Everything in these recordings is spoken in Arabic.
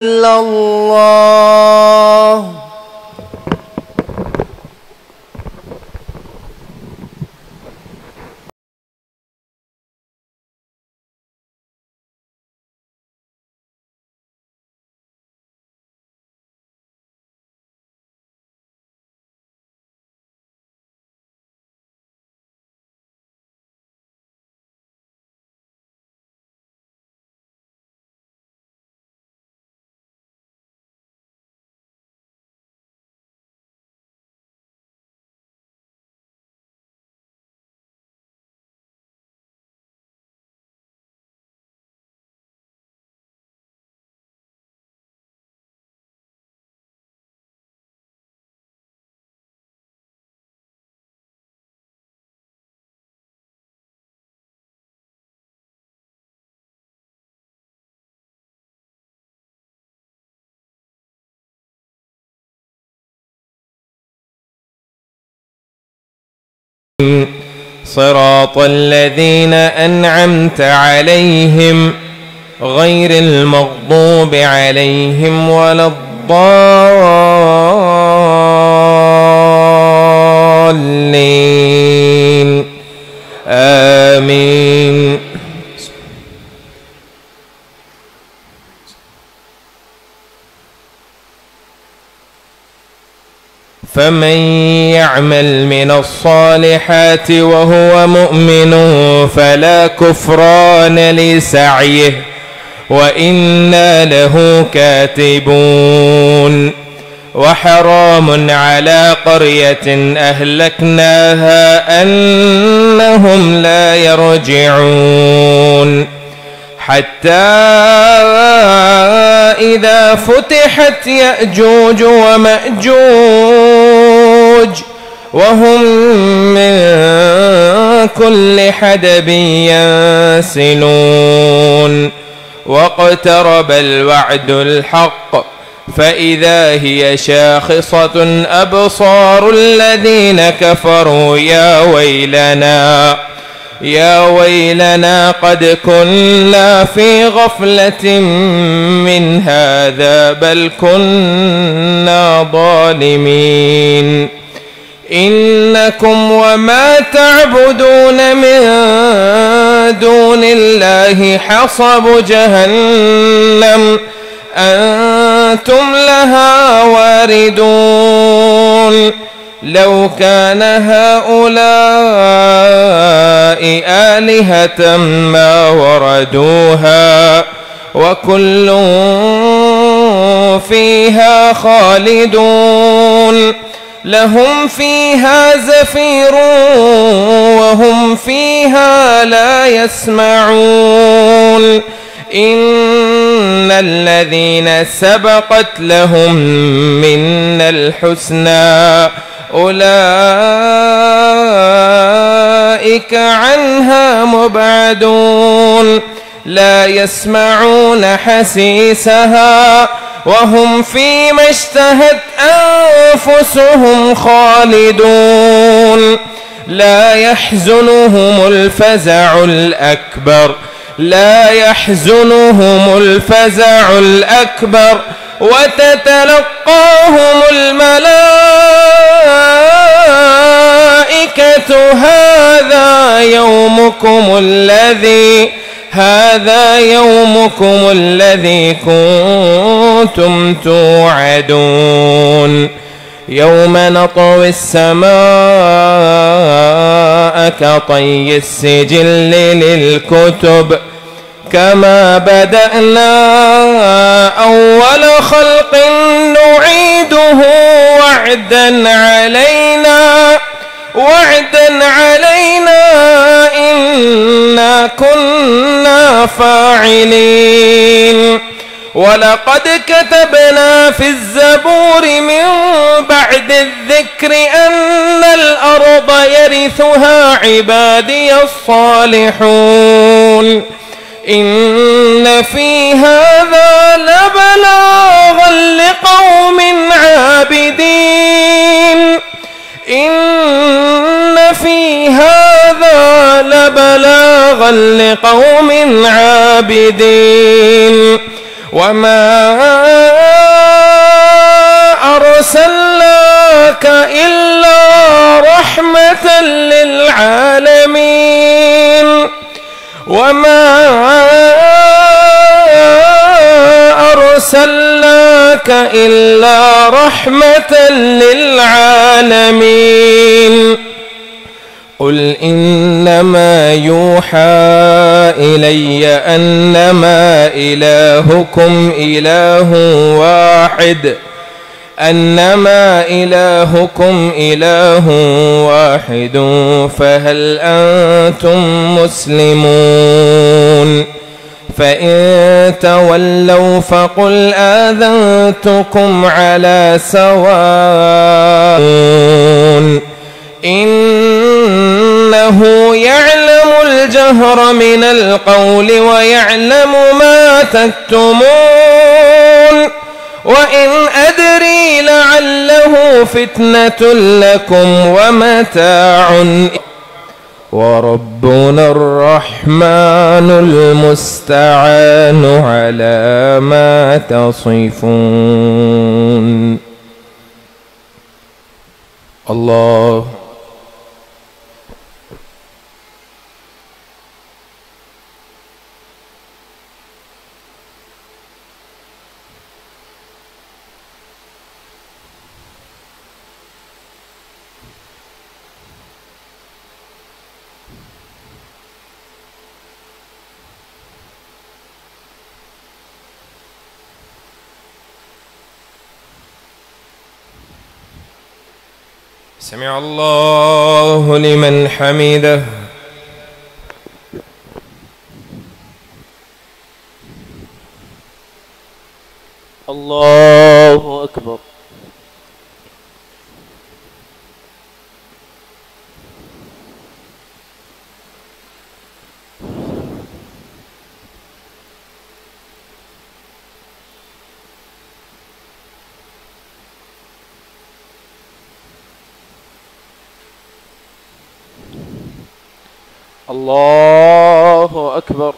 إلا الله. صراط الذين أنعمت عليهم غير المغضوب عليهم ولا الضالين آمين. فمن يعمل من الصالحات وهو مؤمن فلا كفران لسعيه وإنا له كاتبون. وحرام على قرية أهلكناها أنهم لا يرجعون حتى إذا فتحت يأجوج ومأجوج وهم من كل حدب ينسلون واقترب الوعد الحق فإذا هي شاخصة أبصار الذين كفروا يا ويلنا قد كنا في غفلة من هذا بل كنا ظالمين. إنكم وما تعبدون من دون الله حصب جهنم أنتم لها واردون. لو كان هؤلاء آلهة ما وردوها وكل فيها خالدون. لهم فيها زفير وهم فيها لا يسمعون. إن الذين سبقت لهم منا الحسنى أولئك عنها مبعدون. لا يسمعون حسيسها وهم فيما اشتهت أنفسهم خالدون. لا يحزنهم الفزع الأكبر وتتلقاهم الملائكة هذا يومكم الذي كنتم توعدون. يوم نطوي السماء كطي السجل للكتب كما بدأنا أول خلق نعيده وعدا علينا إنا كنا فاعلين. ولقد كتبنا في الزبور من بعد الذكر أن الأرض يرثها عبادي الصالحون. إن في هذا لبلاغا لقوم عابدين. وما أرسلناك إلا رحمة للعالمين وما أرسلناك إلا رحمة للعالمين قل إنما يوحى إلي أنما إلهكم إله واحد فهل أنتم مسلمون فإن تولوا فقل آذنتكم على سواء إنه يعلم الجهر من القول ويعلم ما تكتمون وإن أدري لعله فتنة لكم ومتاع وربنا الرحمن المستعان على ما تصفون. الله سمع الله لمن حمده. الله أكبر. الله أكبر.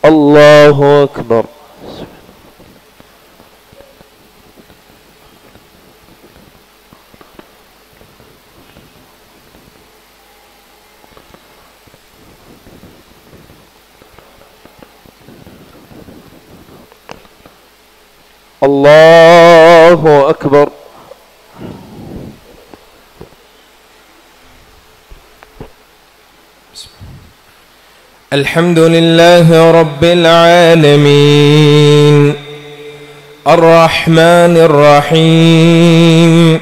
الله أكبر. الله أكبر. الحمد لله رب العالمين الرحمن الرحيم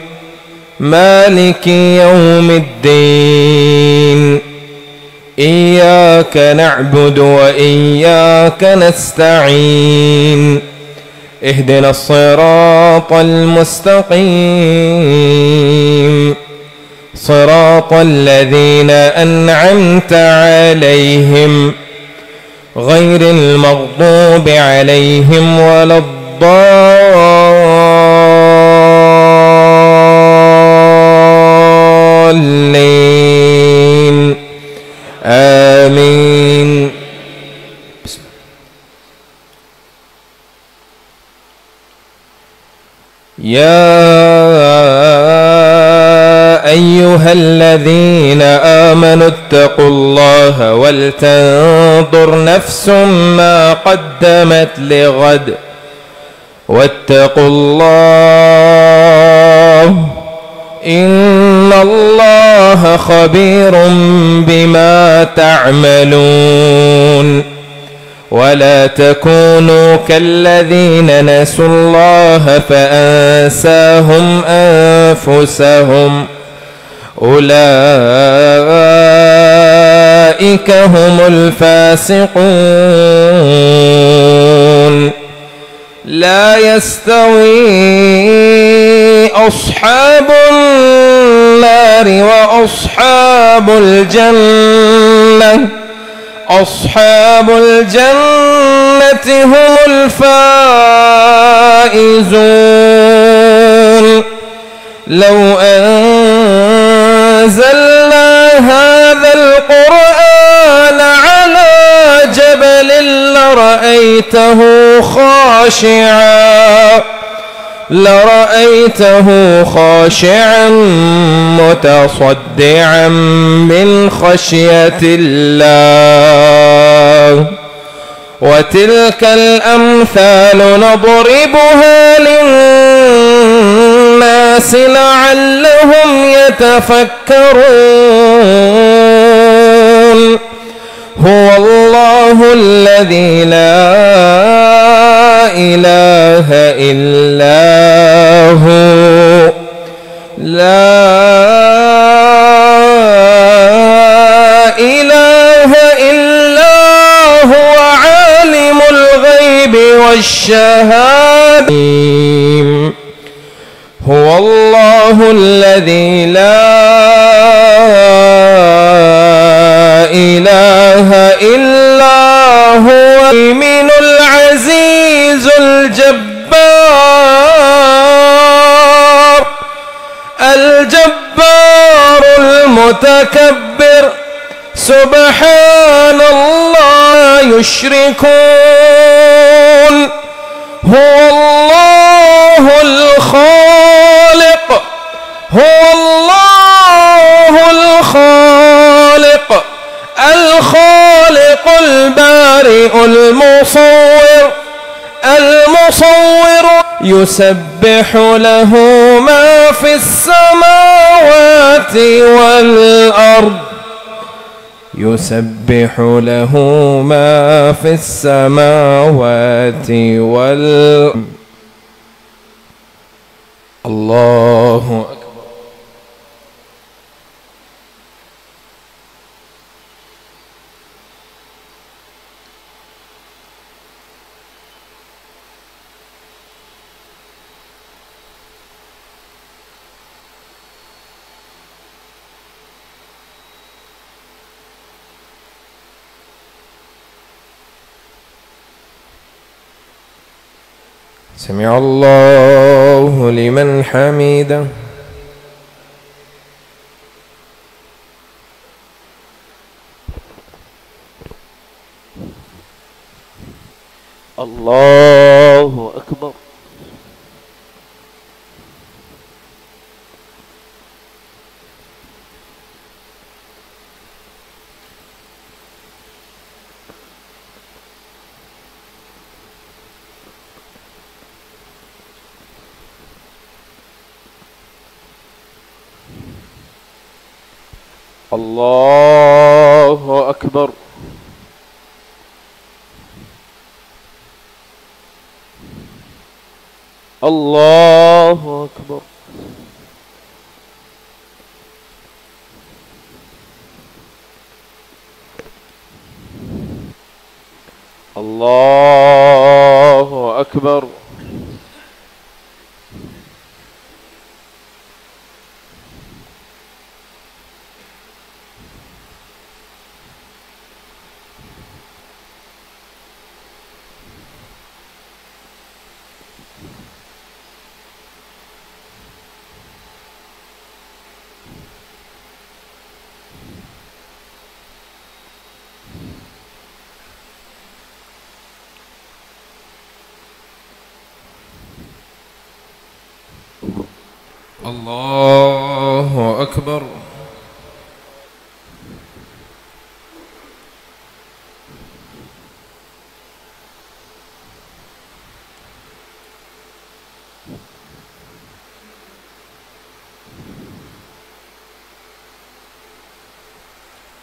مالك يوم الدين إياك نعبد وإياك نستعين اهدنا الصراط المستقيم صراط الذين أنعمت عليهم غير المغضوب عليهم ولا الضالين آمين. يا أيها الذين آمنوا اتقوا الله ولتنظر نفس ما قدمت لغد واتقوا الله إن الله خبير بما تعملون. ولا تكونوا كالذين نسوا الله فأنساهم أنفسهم أولئك هم الفاسقون. لا يستوي أصحاب النار وأصحاب الجنة أصحاب الجنة هم الفائزون. لو أنزلنا هذا لرأيته خاشعا متصدعا من خشية الله. وتلك الأمثال نضربها للناس لعلهم يتفكرون. هو الله الذي لا إله إلا هو عالم الغيب والشهادة. هو الله الذي لا إله إلا هو المؤمن العزيز الجبار المتكبر. سبحان الله يشركون. هو الله الخالق البارئ المصور يسبح له ما في السماوات والأرض. الله أكبر. سمع الله لمن حمده. الله أكبر. الله أكبر. الله أكبر. الله أكبر. الله أكبر.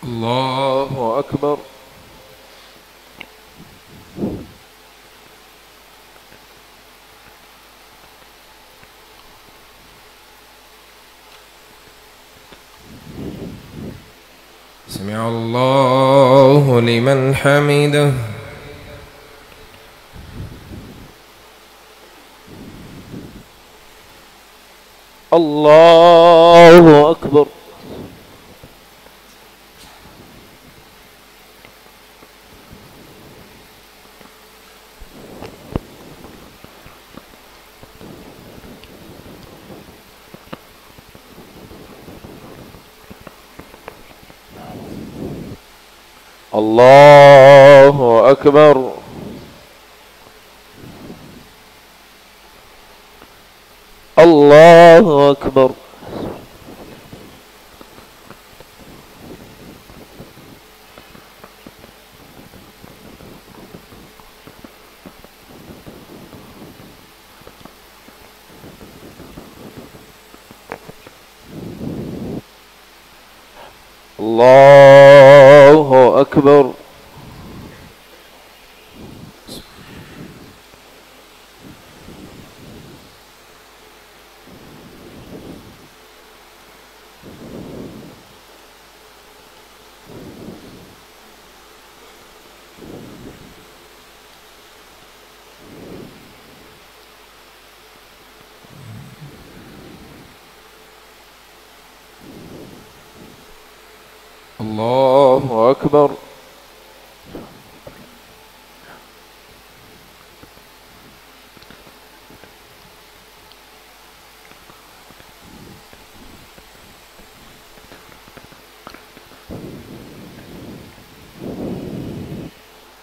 الله أكبر. سمع الله لمن حمده. الله أكبر. الله أكبر. أكبر. الله أكبر. الله أكبر.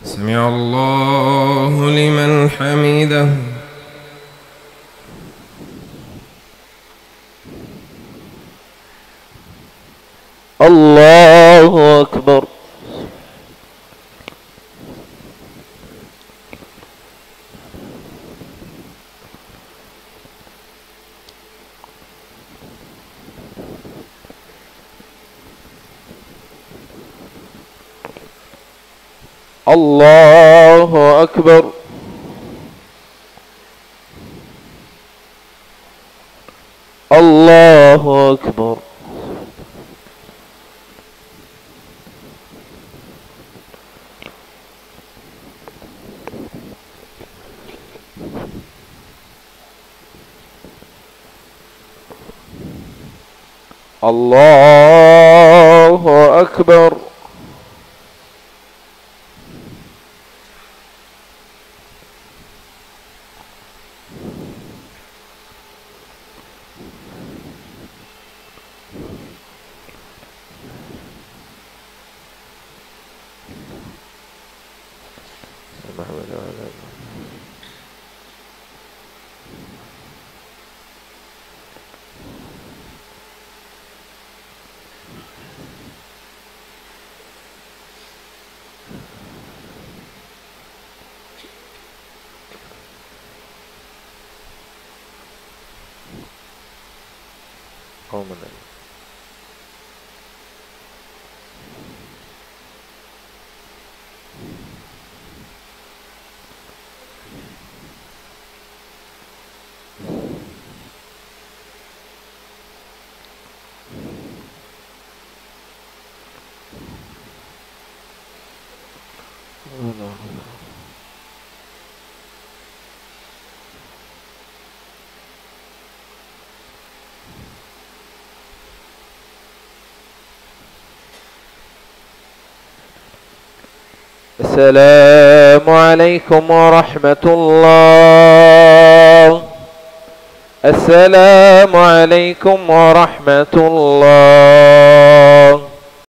سمع الله لمن حمده. الله أكبر. الله أكبر. الله أكبر. الله أكبر. السلام عليكم ورحمة الله. السلام عليكم ورحمة الله.